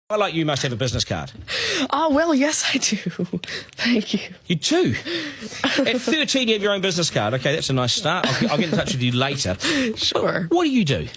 I like you must have a business card. Well, yes, I do. Thank you. You do? At 13, you have your own business card. Okay, that's a nice start. I'll get in touch with you later. Sure. What do you do?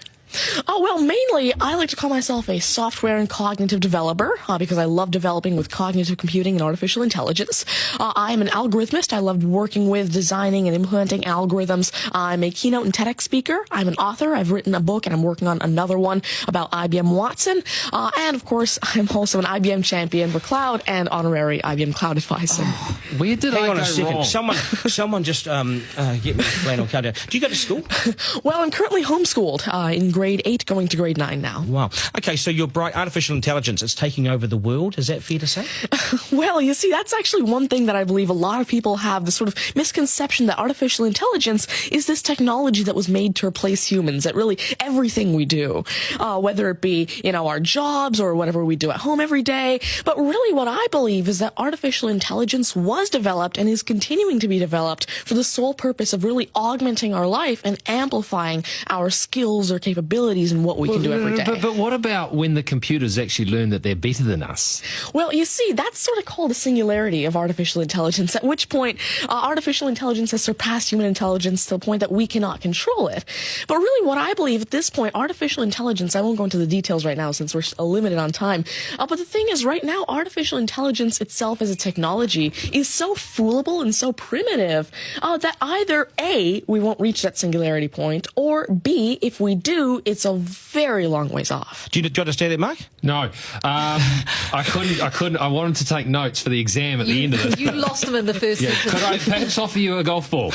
Well, mainly, I like to call myself a software and cognitive developer because I love developing with cognitive computing and artificial intelligence. I am an algorithmist. I love working with, designing, and implementing algorithms. I'm a keynote and TEDx speaker. I'm an author. I've written a book, and I'm working on another one about IBM Watson. And, of course, I'm also an IBM champion for cloud and honorary IBM cloud advisor. Oh, where did Hang I on go a second. wrong? Someone just get me a flannel card down. Do you go to school? Well, I'm currently homeschooled in grade 8, going to grade 9 now. Wow. Okay, so you're bright. Artificial intelligence, it's taking over the world. Is that fair to say? Well, you see, that's actually one thing that I believe a lot of people have, the sort of misconception that artificial intelligence is this technology that was made to replace humans at really everything we do, whether it be, our jobs or whatever we do at home every day. But really what I believe is that artificial intelligence was developed and is continuing to be developed for the sole purpose of really augmenting our life and amplifying our skills or capabilities and what we can do every day. But what about when the computers actually learn that they're better than us? Well, you see, that's sort of called a singularity of artificial intelligence, at which point artificial intelligence has surpassed human intelligence to the point that we cannot control it. But really what I believe at this point, artificial intelligence, I won't go into the details right now since we're limited on time, but the thing is right now, artificial intelligence itself as a technology is so foolable and so primitive that either A, we won't reach that singularity point, or B, if we do, it's a very long ways off. Do you understand that, Mark? No. I couldn't. I wanted to take notes for the exam at the end of this. You lost them in the first sentence. Could I perhaps offer you a golf ball?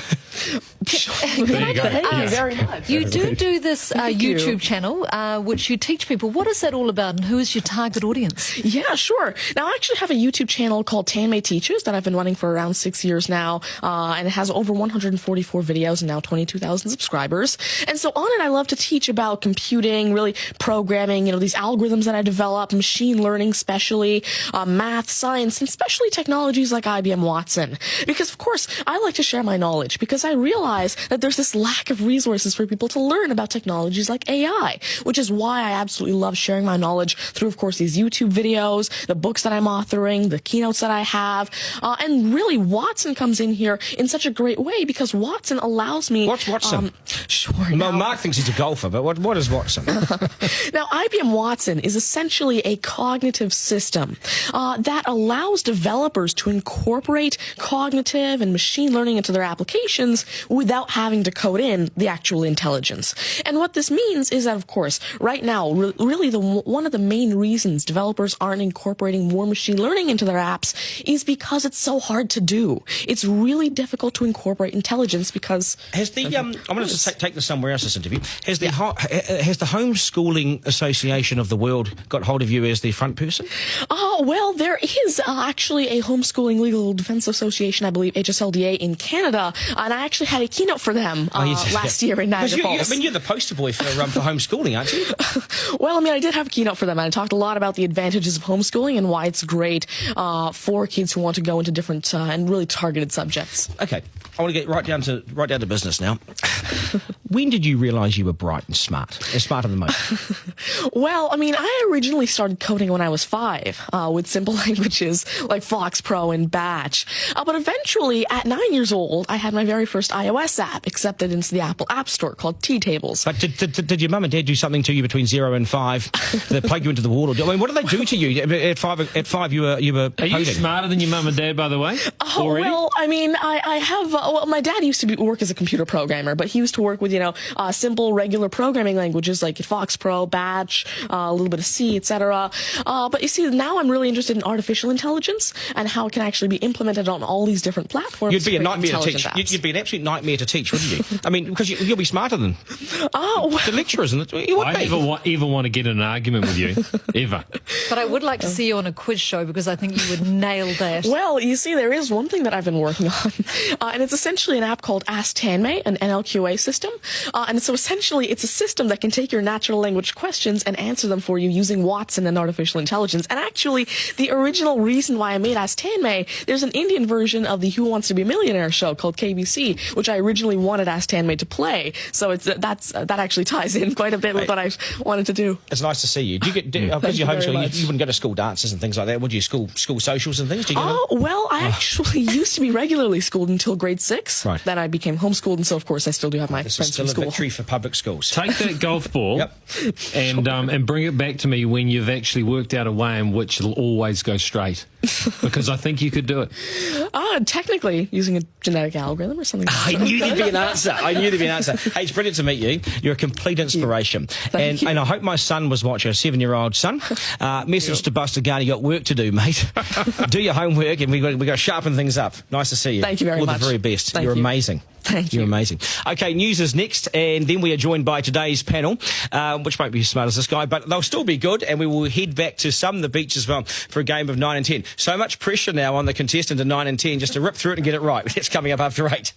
There you go. Thank you very much. You do this YouTube channel, which you teach people. What is that all about, and who is your target audience? Yeah, sure. Now, I actually have a YouTube channel called Tanmay Teaches that I've been running for around 6 years now, and it has over 144 videos and now 22,000 subscribers. And so on it, I love to teach about computing, really programming, these algorithms that I develop, machine learning especially, math, science, and especially technologies like IBM Watson. Because, of course, I like to share my knowledge because I realize that there's this lack of resources for people to learn about technologies like AI, which is why I absolutely love sharing my knowledge through, of course, these YouTube videos, the books that I'm authoring, the keynotes that I have, and really Watson comes in here in such a great way because Watson allows me... What's Watson? Sure. Well, Mark thinks he's a golfer, but what is Watson? Now, IBM Watson is essentially a cognitive system that allows developers to incorporate cognitive and machine learning into their applications without having to code in the actual intelligence. And what this means is that, of course, right now, really one of the main reasons developers aren't incorporating more machine learning into their apps is because it's so hard to do. It's really difficult to incorporate intelligence because... Has the I'm going to take this somewhere else, this interview. Has the Homeschooling Association of the World got hold of you as the front person? Well, there is actually a Homeschooling Legal Defense Association, I believe, HSLDA, in Canada, and I actually had a keynote for them last year in Niagara Falls. You're the poster boy for homeschooling, aren't you? Well, I did have a keynote for them, and I talked a lot about the advantages of homeschooling and why it's great for kids who want to go into different and really targeted subjects. Okay, I want to get right down to business now. When did you realise you were bright and smarter than most? Well, I originally started coding when I was 5 with simple languages like Fox Pro and Batch. But eventually, at 9 years old, I had my very first iOS app accepted into the Apple App Store called T-Tables. But did your mum and dad do something to you between 0 and 5? They plug you into the wall? What did they do to you? At 5, you were coding. Are you smarter than your mum and dad, by the way? Already? Well, I have... my dad used to work as a computer programmer, but he used to work with, simple, regular programming languages like Fox Pro, Batch, a little bit of C, etc. But you see, now I'm really interested in artificial intelligence and how it can actually be implemented on all these different platforms. You'd be a nightmare to teach. You'd be an absolute nightmare to teach, wouldn't you? Because you'll be smarter than the lecturers. I never even want to get in an argument with you, ever. But I would like to see you on a quiz show because I think you would nail that. Well, you see, there is one thing that I've been working on, and it's essentially an app called Ask Tanmay, an NLQA system. And so essentially, it's a system that can take your natural language questions and answer them for you using Watson and artificial intelligence. And actually, actually the original reason why I made Ask Tanmay. There's an Indian version of the Who Wants to Be a Millionaire show called KBC, which I originally wanted Ask Tanmay to play. So that actually ties in quite a bit with what I wanted to do. It's nice to see you. Do you get because you're homeschooling? You wouldn't go to school dances and things like that, would you? School socials and things. Do you get them? Well, I actually used to be regularly schooled until grade 6. Right. Then I became homeschooled, and so of course I still do have my This is friends still from a school. victory for public schools. Take that golf ball Yep. and bring it back to me when you've actually worked out a way in which it'll always go straight. Because I think you could do it. Technically, using a genetic algorithm or something. I knew there'd be an answer. Hey, it's brilliant to meet you. You're a complete inspiration. Thank you. And I hope my son was watching, a 7-year-old son. Message to Buster Garner, you got work to do, mate. Do your homework, and we got to sharpen things up. Nice to see you. Thank you very All much. the very best. Thank You're you. amazing. Thank you. You're amazing. Okay, news is next, and then we are joined by today's panel, which won't be as smart as this guy, but they'll still be good, and we will head back to the beach as well for a game of 9 and 10. So much pressure now on the contestant in 9 and 10 just to rip through it and get it right. It's coming up after 8.